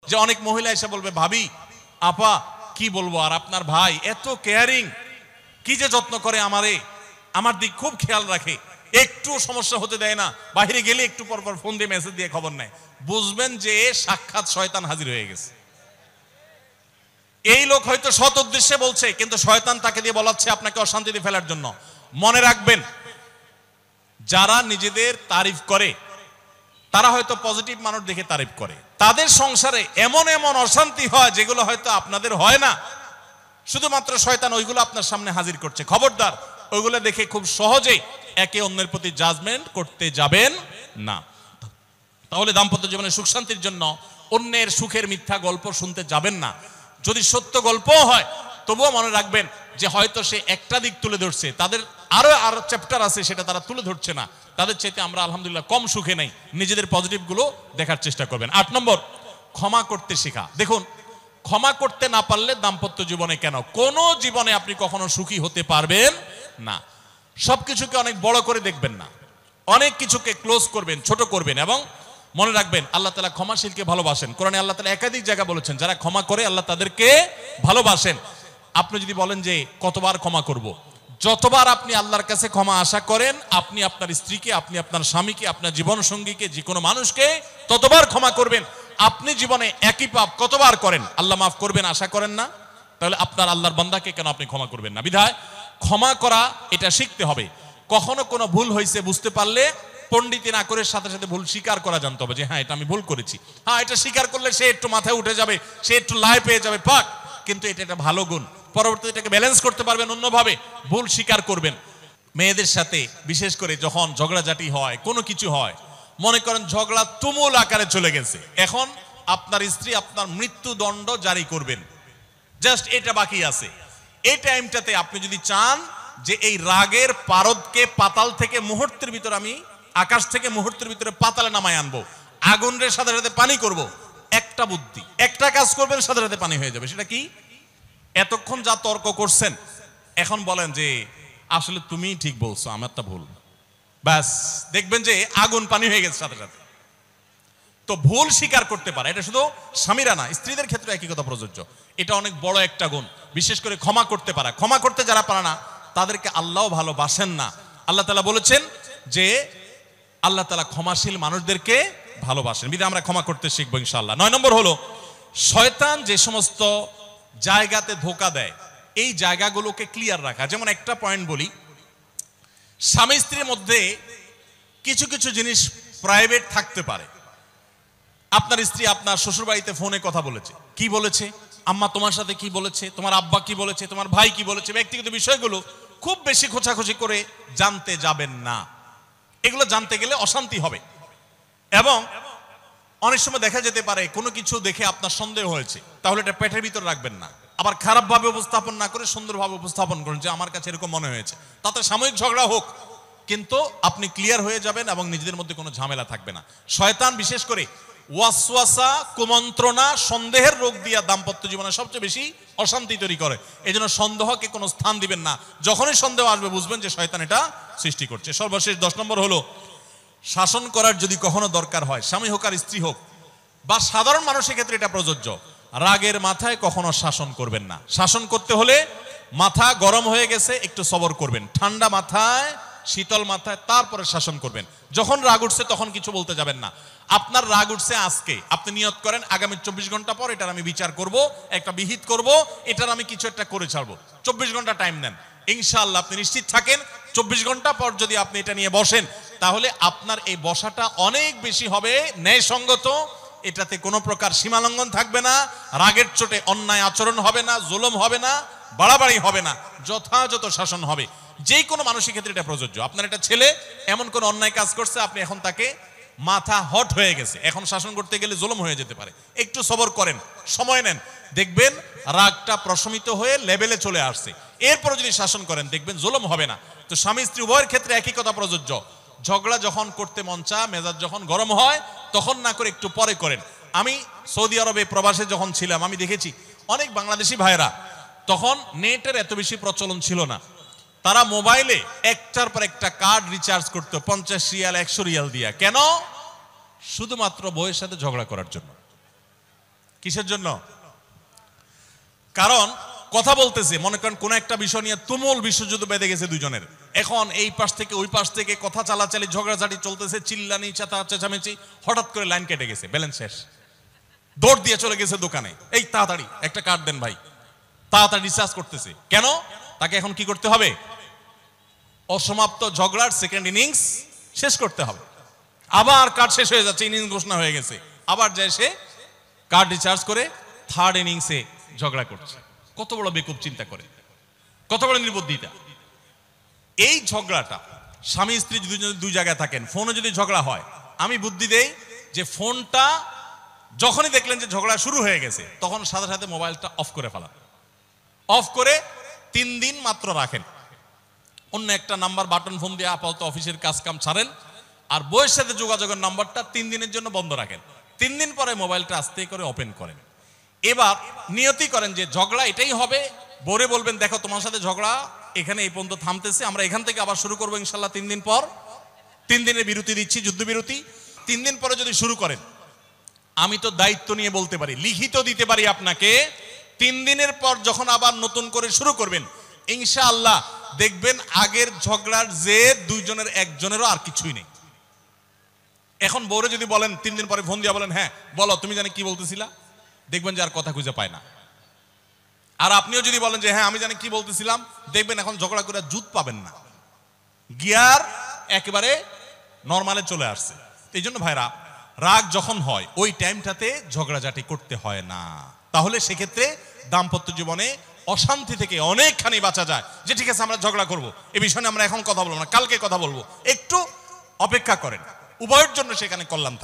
যে অনেক মহিলা এসে বলবে, ভাবি আপা কি বলবো, আর আপনার ভাই এত কেয়ারিং, কি যে যত্ন করে আমারে, আমার দিক খুব খেয়াল রাখে, একটু সমস্যা হতে দেয় না, বাইরে গেলে একটু পর পর ফোন দিয়ে মেসেজ দিয়ে খবর নেয়। বুঝবেন যে সাক্ষাৎ শয়তান হাজির হয়ে গেছে। এই লোক হয়তো সৎ উদ্দেশ্যে বলছে, কিন্তু শয়তান তাকে দিয়ে বলাচ্ছে আপনাকে অশান্তিতে ফেলার জন্য। মনে রাখবেন, যারা নিজেদের তারিফ করে তারা হয়তো পজিটিভ মানুষ দেখে তারিফ করে, তাদের সংসারে এমন এমন অশান্তি হয় যেগুলো হয়তো আপনাদের হয় না, শুধুমাত্র শয়তান ওইগুলো আপনার সামনে হাজির করছে। খবরদার, ওইগুলো দেখে খুব সহজে একে অন্যের প্রতি জাজমেন্ট করতে যাবেন না। তাহলে দাম্পত্য জীবনে সুখ শান্তির জন্য অন্যের সুখের মিথ্যা গল্প শুনতে যাবেন না। যদি সত্য গল্পও হয় তবুও মনে রাখবেন যে হয়তো সে একটা দিক তুলে ধরছে, তাদের আরো চ্যাপ্টার আছে সেটা তারা তুলে ধরছে না, তাদের চাইতে আমরা আলহামদুলিল্লাহ কম সুখে নাই। নিজেদের পজিটিভ গুলো দেখার চেষ্টা করবেন। 8 নম্বর, ক্ষমা করতে শেখা। দেখুন, ক্ষমা করতে না পারলে দাম্পত্য জীবনে কেন, কোন জীবনে আপনি কখনো সুখী হতে পারবেন না। সবকিছুকে অনেক বড় করে দেখবেন না, অনেক কিছুকে ক্লোজ করবেন, ছোট করবেন। এবং মনে রাখবেন, আল্লাহ তাআলা ক্ষমাশীলকে ভালোবাসেন। কোরআনে আল্লাহ তাআলা একাধিক জায়গা বলেছেন, যারা ক্ষমা করে আল্লাহ তাদেরকে ভালোবাসেন। আপনি যদি বলেন যে কতবার ক্ষমা করব, যতবার আপনি আল্লাহর কাছে ক্ষমা আশা করেন, আপনি আপনার স্ত্রীকে, আপনি আপনার স্বামীকে, আপনার জীবন সঙ্গীকে, যে কোনো মানুষকে ততবার ক্ষমা করবেন। আপনি জীবনে একই পাপ কতবার করেন, আল্লাহ মাফ করবেন আশা করেন না? তাহলে আপনার আল্লাহর বান্দাকে কেন আপনি ক্ষমা করবেন না? বিধায় ক্ষমা করা এটা শিখতে হবে। কখনো কোনো ভুল হয়েছে বুঝতে পারলে পণ্ডিতি না করে সাথে সাথে ভুল স্বীকার করা জানতে হবে, যে হ্যাঁ এটা আমি ভুল করেছি। হ্যাঁ, এটা স্বীকার করলে সে একটু মাথায় উঠে যাবে, সে একটু লাই পেয়ে যাবে, পাক। কিন্তু এটা একটা ভালো গুণ, পরবর্তীতে এটাকে ব্যালেন্স করতে পারবেন অন্যভাবে। ভুল স্বীকার করবেন। মেয়েদের সাথে বিশেষ করে যখন ঝগড়াঝাটি হয়, কোনো কিছু হয়, মনে করেন ঝগড়া তুমুল আকারে চলে গেছে, এখন আপনার স্ত্রী আপনার মৃত্যুদণ্ড জারি করবেন, জাস্ট এটা বাকি আছে। এই টাইমটাতে আপনি যদি চান যে এই রাগের পারদকে পাতাল থেকে মুহূর্তের ভিতর, আমি আকাশ থেকে মুহূর্তের ভিতরে পাতালে নামায় আনবো, আগুনের সাথে সাথে পানি করব, একটা বুদ্ধি, একটা কাজ করবেন, সাথে সাথে পানি হয়ে যাবে। সেটা কি? এতক্ষণ যা তর্ক করছেন, এখন বলেন যে আসলে তুমি ঠিক বলছো, আমারটা ভুল, ব্যাস দেখবেন যে আগুন পানি হয়ে গেছে সাথে সাথে। তো ভুল স্বীকার করতে পারে, এটা শুধু স্বামীরা না, স্ত্রীদের ক্ষেত্রে একই কথা প্রযোজ্য। এটা অনেক বড় একটা গুণ, বিশেষ করে ক্ষমা করতে পারা। ক্ষমা করতে যারা পারে না তাদেরকে আল্লাহ ভালোবাসেন না। আল্লাহ তাআলা বলেছেন যে আল্লাহ তাআলা ক্ষমাশীল মানুষদেরকে ভালোবাসেন, বিধায় আমরা ক্ষমা করতে শিখবো ইনশাআল্লাহ। 9 নম্বর হলো, শয়তান যে সমস্ত জায়গাতে ধোঁকা দেয়, এই জায়গাগুলোকে ক্লিয়ার রাখা। যেমন একটা পয়েন্ট বলি, স্বামী স্ত্রীর মধ্যে কিছু কিছু জিনিস প্রাইভেট থাকতে পারে। আপনার স্ত্রী আপনার শ্বশুর বাড়িতে ফোনে কথা বলেছে, কি বলেছে, আম্মা তোমার সাথে কি বলেছে, তোমার আব্বা কি বলেছে, তোমার ভাই কি বলেছে, ব্যক্তিগত বিষয়গুলো খুব বেশি খোঁচাখুচি করে জানতে যাবেন না। এগুলো জানতে গেলে অশান্তি হবে। এবং অনেক সময় দেখা যেতে পারে কোনো কিছু দেখে আপনার সন্দেহ হয়েছে, তাহলে এটা পেটের ভিতর রাখবেন না। আবার খারাপ ভাবে উপস্থাপন না করে সুন্দরভাবে উপস্থাপন করুন যে আমার কাছে এরকম মনে হয়েছে, তাতে সাময়িক ঝগড়া হোক, কিন্তু আপনি ক্লিয়ার হয়ে যাবেন এবং নিজেদের মধ্যে কোনো ঝামেলা থাকবে না। শয়তান বিশেষ করে ওয়াসওয়াসা, কুমন্ত্রণা, সন্দেহের রোগ দিয়া দাম্পত্য জীবনে সবচেয়ে বেশি অশান্তি তৈরি করে। এই জন্য সন্দেহকে কোনো স্থান দিবেন না। যখনই সন্দেহ আসবে বুঝবেন যে শয়তান এটা সৃষ্টি করছে। সর্বশেষ 10 নম্বর হলো, শাসন করার যদি কখনো দরকার হয়, স্বামী হোক আর স্ত্রী হোক বা সাধারণ মানুষের ক্ষেত্রে এটা প্রযোজ্য, রাগের মাথায় কখনো শাসন করবেন না। শাসন করতে হলে মাথা গরম হয়ে গেছে একটু সবর করবেন, ঠান্ডা মাথায়, শীতল মাথায় তারপরে শাসন করবেন। যখন রাগ উঠছে তখন কিছু বলতে যাবেন না। আপনার রাগ উঠছে আজকে, আপনি নিয়ত করেন আগামী 24 ঘন্টা পর এটার আমি বিচার করব, একটা বিহিত করব, এটার আমি কিছু একটা করে ছাড়বো। 24 ঘন্টা টাইম নেন, ইনশাআল্লাহ আপনি নিশ্চিত থাকেন 24 ঘন্টা পর যদি আপনি এটা নিয়ে বসেন, তাহলে আপনার এই বসাটা অনেক বেশি হবে ন্যায়সঙ্গত। এটাতে কোনো প্রকার সীমালঙ্ঘন থাকবে না, রাগের চোটে অন্যায় আচরণ হবে না, জুলুম হবে না, বাড়াবাড়ি হবে না, যথাযথ শাসন হবে। যে কোনো মানুষের ক্ষেত্রে এটা প্রযোজ্য। আপনার একটা ছেলে এমন কোন অন্যায় কাজ করছে, আপনি এখন তাকে মাথা হট হয়ে গেছে, এখন শাসন করতে গেলে জুলুম হয়ে যেতে পারে, একটু সবর করেন, সময় নেন, দেখবেন রাগটা প্রশমিত হয়ে লেভেলে চলে আসছে। এরপর যদি শাসন করেন দেখবেন জুলুম হবে না। তো স্বামী স্ত্রী উভয়ের ক্ষেত্রে একই কথা প্রযোজ্য। ঝগড়া যখন করতে মন চায়, মেজাজ যখন গরম হয়, তখন না করে একটু পরে করেন। আমি সৌদি আরবে প্রবাসে যখন ছিলাম, আমি দেখেছি অনেক বাংলাদেশি ভাইরা, তখন নেটের এত বেশি প্রচলন ছিল না, তারা মোবাইলে একটার পর একটা কার্ড রিচার্জ করতো 50 রিয়াল 100 রিয়াল দিয়া। কেন? শুধুমাত্র বউয়ের সাথে ঝগড়া করার জন্য। কিসের জন্য? কারণ কথা বলতেছে, মনে করেন কোন একটা বিষয় নিয়ে তুমুল বিশ্বযুদ্ধ বেঁধে গেছে দুজনের, এখন এই পাশ থেকে ওই পাশ থেকে কথা চালাচালি ঝগড়াঝাটি চলতেছে, চিল্লানি চেঁচামেচি, হঠাৎ করে লাইন কেটে গেছে, ব্যালেন্স শেষ, দৌড় দিয়ে চলে গেছে দোকানে, এই তাড়াতাড়ি একটা কার্ড দেন ভাই, তাড়াতাড়ি রিচার্জ করতেছে। কেন? তাকে এখন কি করতে হবে? অসমাপ্ত ঝগড়ার সেকেন্ড ইনিংস শেষ করতে হবে। আবার কার্ড শেষ হয়ে যাচ্ছে, ইনিংস ঘোষণা হয়ে গেছে, আবার যায় সে কার্ড রিচার্জ করে থার্ড ইনিংসে ঝগড়া করছে। কত বড় বেকুব চিন্তা করে, কত বড় নির্বুদ্ধিতা। এই ঝগড়াটা স্বামী স্ত্রী যদি দুই জায়গায় থাকেন, ফোনে যদি ঝগড়া হয়, আমি বুদ্ধি দেই যে ফোনটা যখনই দেখলেন যে ঝগড়া শুরু হয়ে গেছে, তখন সাথে সাথে মোবাইলটা অফ করে ফেলান। অফ করে 3 দিন মাত্র রাখেন, অন্য একটা নাম্বার বাটন ফোন দিয়ে আপাতত অফিসের কাজ কাম ছাড়েন, আর বইয়ের সাথে যোগাযোগের নাম্বারটা 3 দিনের জন্য বন্ধ রাখেন। 3 দিন পরে মোবাইলটা আস্তে করে ওপেন করেন। এবার নিয়তি করেন যে ঝগড়া এটাই হবে, বরে বলবেন দেখো তোমার সাথে ঝগড়া এখানে এই পর্যন্ত থামতেছে, আমরা এখান থেকে আবার শুরু করবো ইনশাল্লাহ 3 দিন পর। 3 দিনের বিরতি দিচ্ছি, যুদ্ধবিরতি। 3 দিন পরে যদি শুরু করেন, আমি তো দায়িত্ব নিয়ে বলতে পারি, লিখিত দিতে পারি আপনাকে, 3 দিনের পর যখন আবার নতুন করে শুরু করবেন, ইনশাআল্লাহ দেখবেন আগের ঝগড়ার যে দুইজনের একজনেরও আর কিছুই নেই। এখন বউরে যদি বলেন 3 দিন পরে ফোন দিয়া বলেন, হ্যাঁ বলো তুমি জানি কি বলতেছিলা, দেখবেন যে আর কথা খুঁজে পায় না। আর আপনিও যদি বলেন যে হ্যাঁ আমি জানি কি বলতেছিলাম, দেখবেন এখন ঝগড়া করে জুত পাবেন না, গিয়ার একেবারে নরমালে চলে আসছে। এই জন্য ভাইরা, রাগ যখন হয় ওই টাইমটাতে ঝগড়াঝাটি করতে হয় না, তাহলে সেক্ষেত্রে দাম্পত্য জীবনে অশান্তি থেকে অনেকখানি বাঁচা যায়। যে ঠিক আছে আমরা ঝগড়া করব, এই বিষয়ে নিয়ে আমরা এখন কথা বলবো না, কালকে কথা বলবো, একটু অপেক্ষা করেন, উভয়ের জন্য সেখানে কল্যাণ থাকে।